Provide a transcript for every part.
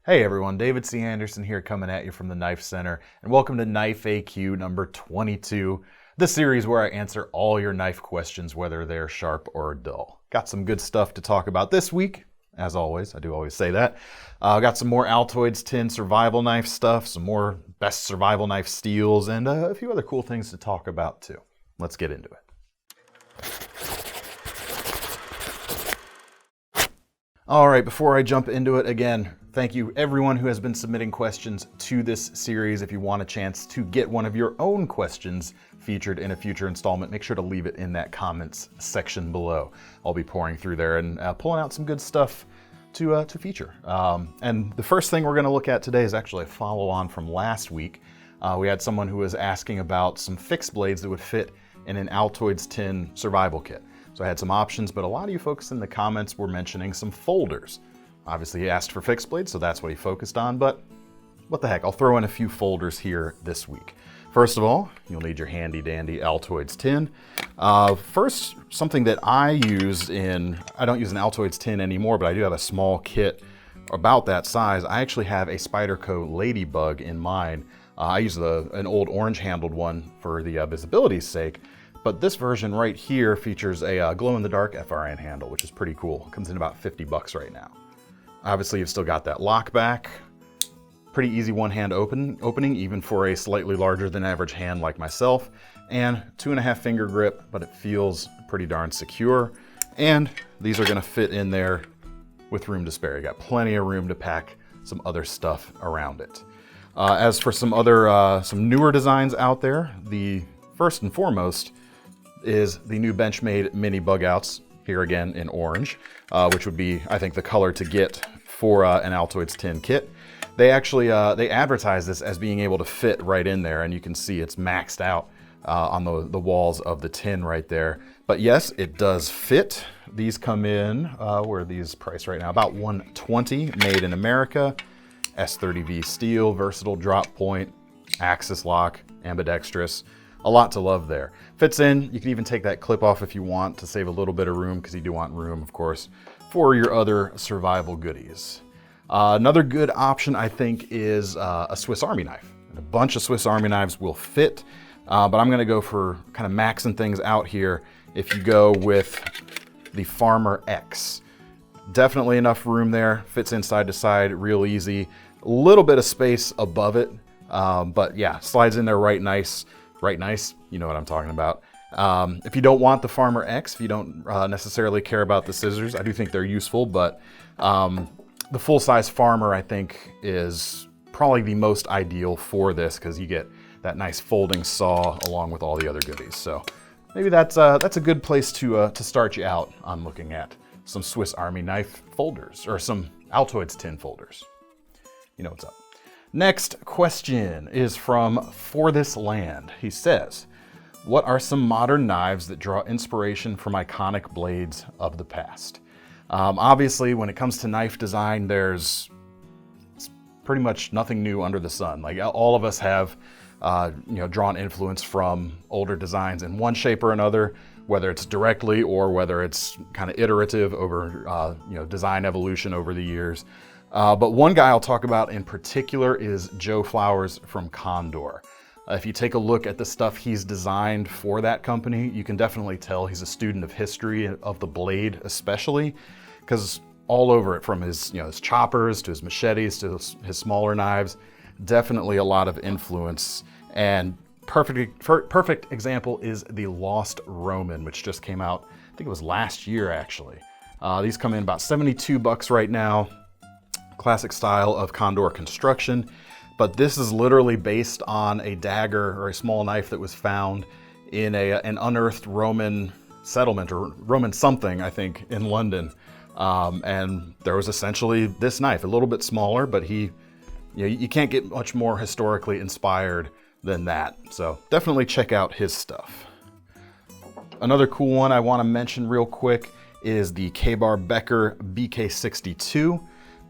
Hey everyone, David C. Anderson here coming at you from the Knife Center, and welcome to Knife AQ number 22, the series where I answer all your knife questions, whether they're sharp or dull. Got some good stuff to talk about this week, as always. I do always say that. Got some more Altoids tin survival knife stuff, some more best survival knife steels, and a few other cool things to talk about too. Let's get into it. All right, before I jump into it, again, thank you everyone who has been submitting questions to this series. If you want a chance to get one of your own questions featured in a future installment, make sure to leave it in that comments section below. I'll be pouring through there and pulling out some good stuff to feature. And the first thing we're going to look at today is actually a follow-on from last week. We had someone who was asking about some fixed blades that would fit in an Altoids tin survival kit. So I had some options, but a lot of you folks in the comments were mentioning some folders. Obviously he asked for fixed blades, so that's what he focused on, but what the heck, I'll throw in a few folders here this week. First of all, you'll need your handy dandy Altoids tin. First, something that I use I don't use an Altoids tin anymore, but I do have a small kit about that size. I actually have a Spydie-Flick Ladybug in mine. I use an old orange handled one for the visibility's sake. But this version right here features a glow-in-the-dark FRN handle, which is pretty cool. It comes in about 50 bucks right now. Obviously, you've still got that lock back. Pretty easy one-hand opening, even for a slightly larger than average hand like myself. And 2.5 finger grip, but it feels pretty darn secure. And these are gonna fit in there with room to spare. You got plenty of room to pack some other stuff around it. As for some newer designs out there, the first and foremost is the new Benchmade mini bug outs, here again in orange, which would be, I think, the color to get for an Altoids tin kit. They actually, they advertise this as being able to fit right in there, and you can see it's maxed out on the walls of the tin right there. But yes, it does fit. These come in, where are these priced right now? About $120, made in America. S30V steel, versatile drop point, axis lock, ambidextrous. A lot to love there. Fits in. You can even take that clip off if you want to save a little bit of room, because you do want room, of course, for your other survival goodies. Another good option, I think, is a Swiss Army knife. And a bunch of Swiss Army knives will fit, but I'm going to go for kind of maxing things out here. If you go with the Farmer X, definitely enough room there. Fits inside to side, real easy. A little bit of space above it, but yeah, slides in there right nice. Right nice, you know what I'm talking about. If you don't want the Farmer X, if you don't necessarily care about the scissors, I do think they're useful, but the full-size Farmer, I think, is probably the most ideal for this, because you get that nice folding saw along with all the other goodies. So maybe that's a good place to start you out on looking at some Swiss Army knife folders, or some Altoids tin folders. You know what's up. Next question is from For This Land. He says, what are some modern knives that draw inspiration from iconic blades of the past? Obviously, when it comes to knife design, there's pretty much nothing new under the sun. Like, all of us have drawn influence from older designs in one shape or another, whether it's directly or whether it's kind of iterative over design evolution over the years. But one guy I'll talk about in particular is Joe Flowers from Condor. If you take a look at the stuff he's designed for that company, you can definitely tell he's a student of history, of the blade especially, because all over it, from his choppers to his machetes to his smaller knives, definitely a lot of influence. And perfect example is the Lost Roman, which just came out, I think it was last year actually. These come in about 72 bucks right now. Classic style of Condor construction, but this is literally based on a dagger or a small knife that was found in an unearthed Roman settlement, or Roman something, I think, in London. And there was essentially this knife, a little bit smaller, but you can't get much more historically inspired than that. So definitely check out his stuff. Another cool one I want to mention real quick is the Ka-Bar Becker BK62.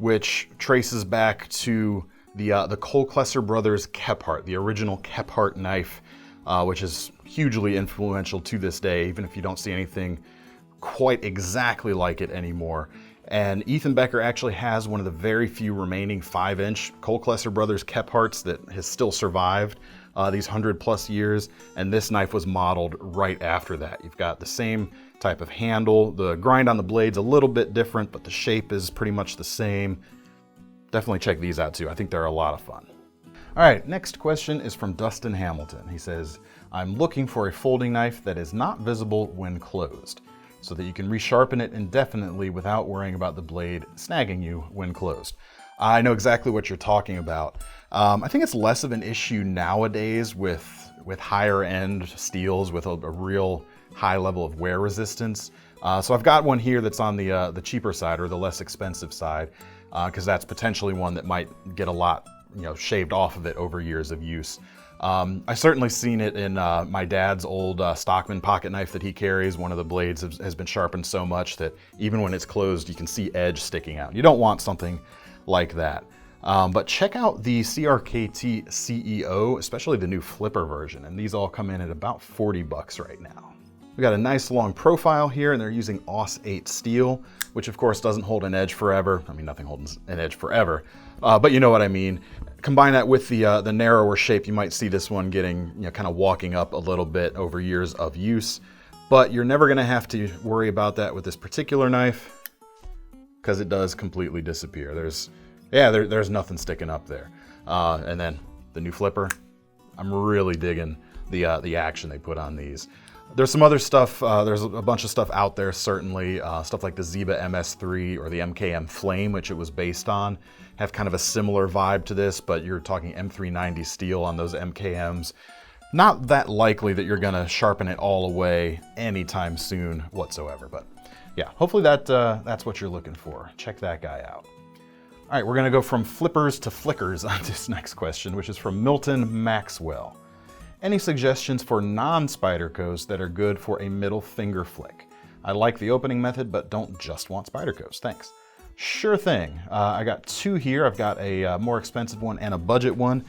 Which traces back to the Kolklesser brothers Kephart, the original Kephart knife, which is hugely influential to this day, even if you don't see anything quite exactly like it anymore. And Ethan Becker actually has one of the very few remaining 5-inch Kolklesser Brothers Kephardts that has still survived these 100+ years, and this knife was modeled right after that. You've got the same type of handle. The grind on the blade's a little bit different, but the shape is pretty much the same. Definitely check these out too. I think they're a lot of fun. All right, next question is from Dustin Hamilton. He says, I'm looking for a folding knife that is not visible when closed, so that you can resharpen it indefinitely without worrying about the blade snagging you when closed. I know exactly what you're talking about. I think it's less of an issue nowadays with higher end steels with a real high level of wear resistance. So I've got one here that's on the cheaper side or the less expensive side, because that's potentially one that might get a lot shaved off of it over years of use. I certainly seen it in my dad's old Stockman pocket knife that he carries. One of the blades has been sharpened so much that even when it's closed, you can see edge sticking out. You don't want something like that. But check out the CRKT CEO, especially the new flipper version, and these all come in at about $40 right now. We got a nice long profile here, and they're using AUS 8 steel, which of course doesn't hold an edge forever. I mean, nothing holds an edge forever, but you know what I mean. Combine that with the narrower shape, you might see this one getting, kind of walking up a little bit over years of use, but you're never gonna have to worry about that with this particular knife because it does completely disappear. There's nothing sticking up there. And then the new flipper, I'm really digging the action they put on these. There's some other stuff, there's a bunch of stuff out there, certainly. Stuff like the Ziba MS3 or the MKM Flame, which it was based on, have kind of a similar vibe to this, but you're talking M390 steel on those MKMs. Not that likely that you're gonna sharpen it all away anytime soon whatsoever, but yeah, hopefully that's what you're looking for. Check that guy out. All right, we're gonna go from flippers to flickers on this next question, which is from Milton Maxwell. Any suggestions for non-Spydercos that are good for a middle finger flick? I like the opening method, but don't just want Spydercos. Thanks. Sure thing. I got two here. I've got a more expensive one and a budget one.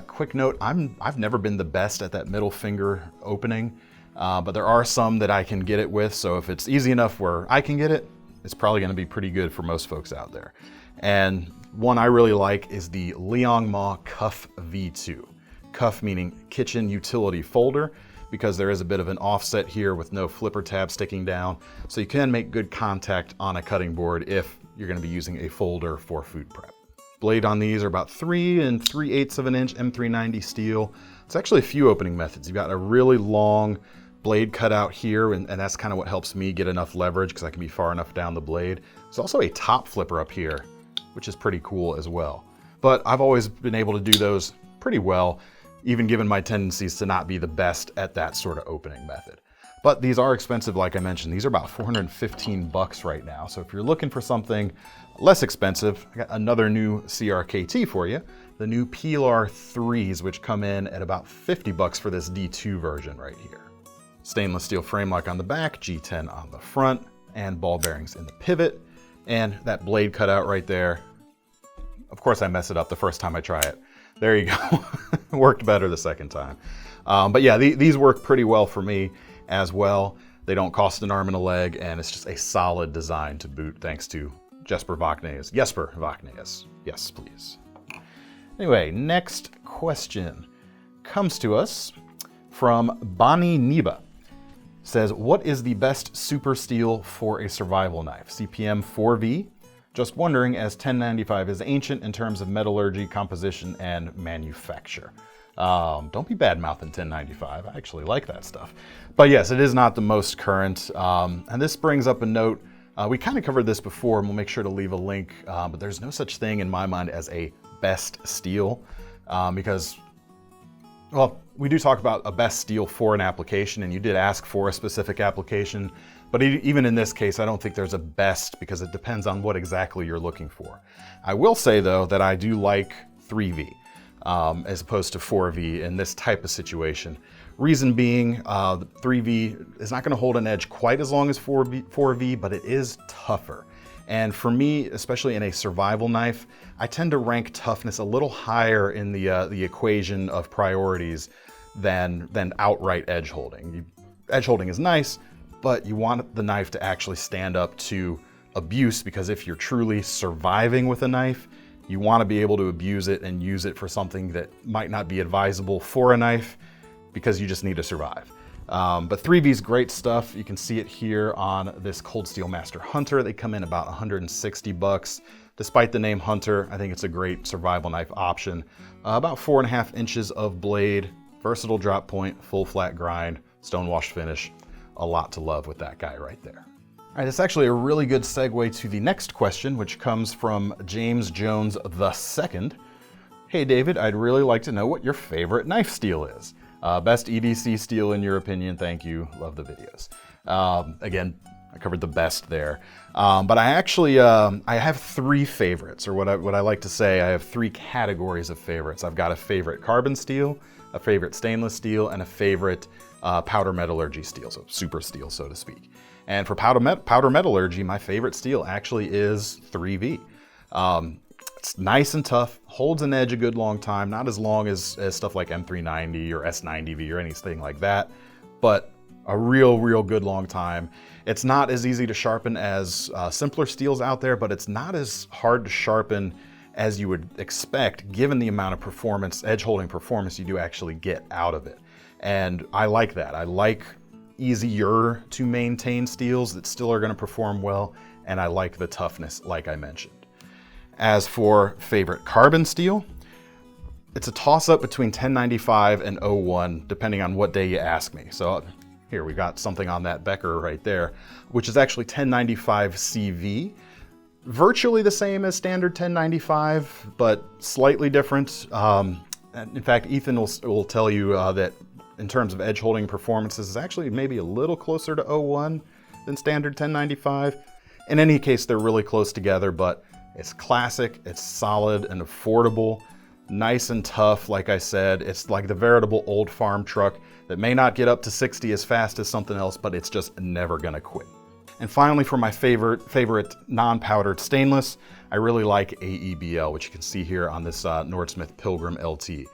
Quick note, I've never been the best at that middle finger opening, but there are some that I can get it with, so if it's easy enough where I can get it, it's probably gonna be pretty good for most folks out there. And one I really like is the Liang Ma Cuff V2. Cuff meaning kitchen utility folder, because there is a bit of an offset here with no flipper tab sticking down, so you can make good contact on a cutting board if you're going to be using a folder for food prep. Blade on these are about 3 3/8 of an inch M390 steel. It's actually a few opening methods. You've got a really long blade cut out here, and that's kind of what helps me get enough leverage because I can be far enough down the blade. There's also a top flipper up here, which is pretty cool as well. But I've always been able to do those pretty well, even given my tendencies to not be the best at that sort of opening method. But these are expensive, like I mentioned. These are about $415 right now. So if you're looking for something less expensive, I got another new CRKT for you, the new Pilar 3s, which come in at about $50 for this D2 version right here. Stainless steel frame lock on the back, G10 on the front, and ball bearings in the pivot, and that blade cut out right there. Of course I mess it up the first time I try it. There you go. Worked better the second time. But yeah, these work pretty well for me as well. They don't cost an arm and a leg, and it's just a solid design to boot, thanks to Jesper Vaknes. Yes, please. Anyway, next question comes to us from Bonnie Niba. Says, what is the best super steel for a survival knife? CPM 4V? Just wondering, as 1095 is ancient in terms of metallurgy, composition, and manufacture. Don't be bad-mouthing 1095. I actually like that stuff. But yes, it is not the most current. And this brings up a note. We kind of covered this before, and we'll make sure to leave a link. But there's no such thing in my mind as a best steel because, well, we do talk about a best steel for an application, and you did ask for a specific application. But even in this case, I don't think there's a best because it depends on what exactly you're looking for. I will say, though, that I do like 3V as opposed to 4V in this type of situation. Reason being, 3V is not going to hold an edge quite as long as 4V, but it is tougher. And for me, especially in a survival knife, I tend to rank toughness a little higher in the equation of priorities than outright edge holding. Edge holding is nice, but you want the knife to actually stand up to abuse, because if you're truly surviving with a knife, you want to be able to abuse it and use it for something that might not be advisable for a knife, because you just need to survive. But 3V's great stuff. You can see it here on this Cold Steel Master Hunter. They come in about 160 bucks. Despite the name Hunter, I think it's a great survival knife option. About 4.5 inches of blade, versatile drop point, full flat grind, stonewashed finish. A lot to love with that guy right there. All right, that's actually a really good segue to the next question, which comes from James Jones II. Hey David, I'd really like to know what your favorite knife steel is. Best EDC steel in your opinion, thank you, love the videos. Again, I covered the best there. But I actually, I have 3 favorites, or what I like to say, I have 3 categories of favorites. I've got a favorite carbon steel, a favorite stainless steel, and a favorite powder metallurgy steel, so super steel, so to speak. And for powder metallurgy, my favorite steel actually is 3V. It's nice and tough, holds an edge a good long time, not as long as stuff like M390 or S90V or anything like that, but a real good long time. It's not as easy to sharpen as simpler steels out there, but it's not as hard to sharpen as you would expect given the amount of performance, edge holding performance you do actually get out of it. And I like that. I like easier to maintain steels that still are going to perform well, and I like the toughness like I mentioned. As for favorite carbon steel, it's a toss-up between 1095 and 01, depending on what day you ask me. So here we got something on that Becker right there, which is actually 1095 CV. Virtually the same as standard 1095, but slightly different. In fact, Ethan will tell you that in terms of edge holding performances, is actually maybe a little closer to 01 than standard 1095. In any case, they're really close together, but it's classic, it's solid and affordable, nice and tough. Like I said, it's like the veritable old farm truck that may not get up to 60 as fast as something else, but it's just never gonna quit. And finally, for my favorite non-powdered stainless, I really like AEBL, which you can see here on this Nordsmith Pilgrim LT,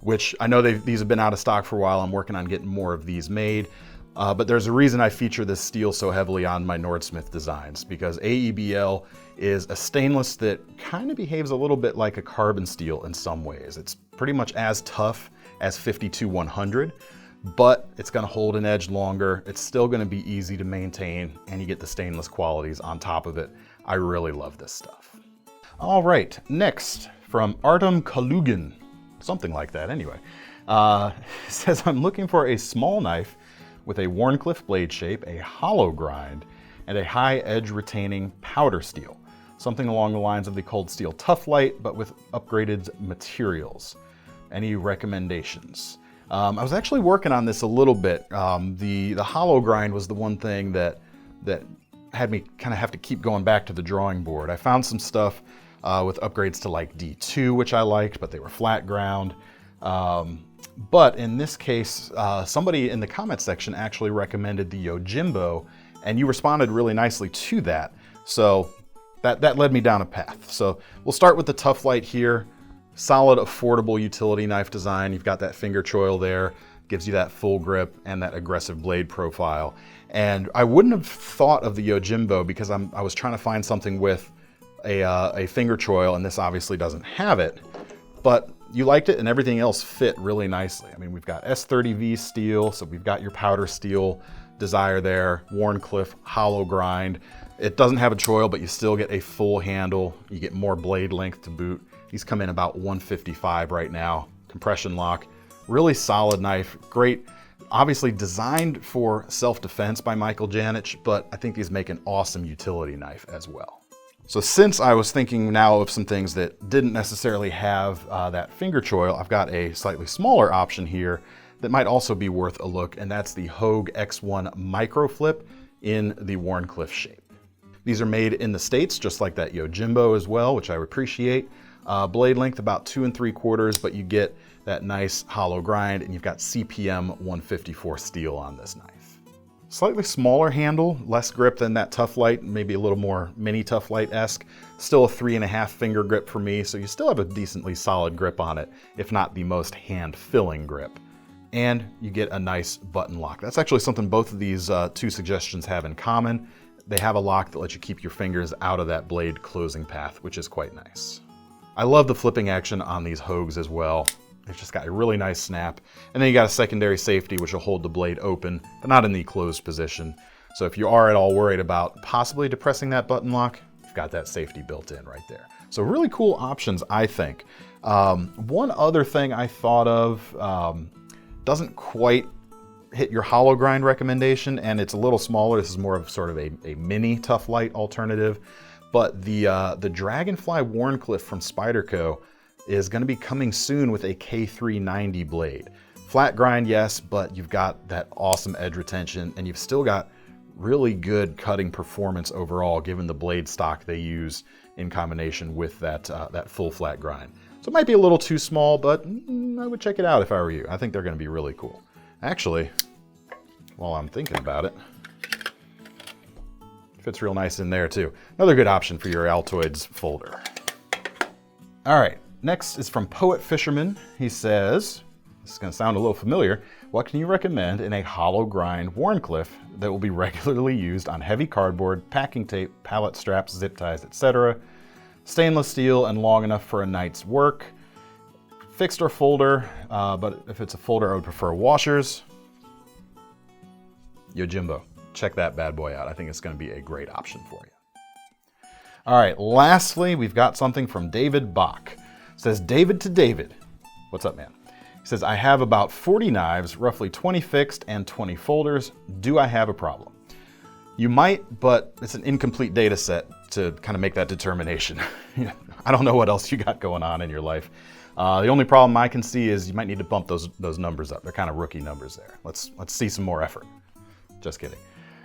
which I know these have been out of stock for a while. I'm working on getting more of these made. But there's a reason I feature this steel so heavily on my Nordsmith designs, because AEBL is a stainless that kind of behaves a little bit like a carbon steel in some ways. It's pretty much as tough as 52-100, but it's gonna hold an edge longer. It's still gonna be easy to maintain, and you get the stainless qualities on top of it. I really love this stuff. All right, next from Artem Kalugin, something like that anyway. It says, I'm looking for a small knife with a Wharncliffe blade shape, a hollow grind, and a high edge retaining powder steel. Something along the lines of the Cold Steel Tough Light, but with upgraded materials. Any recommendations? I was actually working on this a little bit. The hollow grind was the one thing that had me kind of have to keep going back to the drawing board. I found some stuff with upgrades to like D2, which I liked, but they were flat ground. But in this case, somebody in the comment section actually recommended the Yojimbo, and you responded really nicely to that. So that led me down a path. So we'll start with the Tough Light here. Solid, affordable utility knife design. You've got that finger choil there, gives you that full grip and that aggressive blade profile. And I wouldn't have thought of the Yojimbo because I was trying to find something with a finger choil, and this obviously doesn't have it. But you liked it and everything else fit really nicely. I mean, we've got S30V steel, so we've got your powder steel desire there, Wharncliffe hollow grind. It doesn't have a choil, but you still get a full handle. You get more blade length to boot. These come in about 155 right now. Compression lock, really solid knife, great. Obviously designed for self-defense by Michael Janich, but I think these make an awesome utility knife as well. So since I was thinking now of some things that didn't necessarily have that finger choil, I've got a slightly smaller option here that might also be worth a look, and that's the Hogue X1 Micro Flip in the Wharncliffe shape. These are made in the States, just like that Yojimbo as well, which I appreciate. Blade length about 2 3/4, but you get that nice hollow grind, and you've got CPM 154 steel on this knife. Slightly smaller handle, less grip than that Tough Light, maybe a little more mini Tough Light-esque. Still a 3.5 finger grip for me, so you still have a decently solid grip on it, if not the most hand-filling grip. And you get a nice button lock. That's actually something both of these two suggestions have in common. they have a lock that lets you keep your fingers out of that blade closing path, which is quite nice. I love the flipping action on these Hogues as well. It's just got a really nice snap. And then you got a secondary safety, which will hold the blade open, but not in the closed position. So if you are at all worried about possibly depressing that button lock, you've got that safety built in right there. So really cool options, I think. One other thing I thought of, doesn't quite hit your hollow grind recommendation, and it's a little smaller. This is more of sort of a mini Tough Light alternative. But the Dragonfly Wharncliffe from Spyderco is going to be coming soon with a K390 blade. Flat grind, yes, but you've got that awesome edge retention, and you've still got really good cutting performance overall, given the blade stock they use in combination with that full flat grind. So it might be a little too small, but I would check it out if I were you. I think they're going to be really cool. Actually, while I'm thinking about it, fits real nice in there too. Another good option for your Altoids folder. All right, next is from Poet Fisherman. He says, this is going to sound a little familiar. What can you recommend in a hollow grind Wharncliffe that will be regularly used on heavy cardboard, packing tape, pallet straps, zip ties, etc.? Stainless steel and long enough for a night's work. Fixed or folder, but if it's a folder, I would prefer washers. Yojimbo, check that bad boy out. I think it's going to be a great option for you. All right, lastly, we've got something from David Bach. It says, David to David. What's up, man? He says, I have about 40 knives, roughly 20 fixed and 20 folders. Do I have a problem? You might, but it's an incomplete data set to kind of make that determination. I don't know what else you got going on in your life. The only problem I can see is you might need to bump those numbers up. They're kind of rookie numbers there. Let's see some more effort. Just kidding.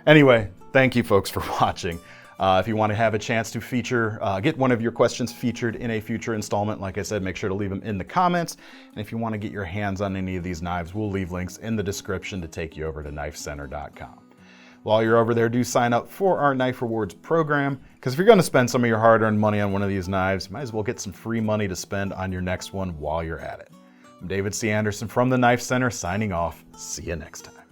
Anyway, thank you folks for watching. If you want to have a chance to get one of your questions featured in a future installment, like I said, make sure to leave them in the comments. And if you want to get your hands on any of these knives, we'll leave links in the description to take you over to KnifeCenter.com. While you're over there, do sign up for our Knife Rewards program, because if you're going to spend some of your hard-earned money on one of these knives, you might as well get some free money to spend on your next one while you're at it. I'm David C. Anderson from the Knife Center, signing off. See you next time.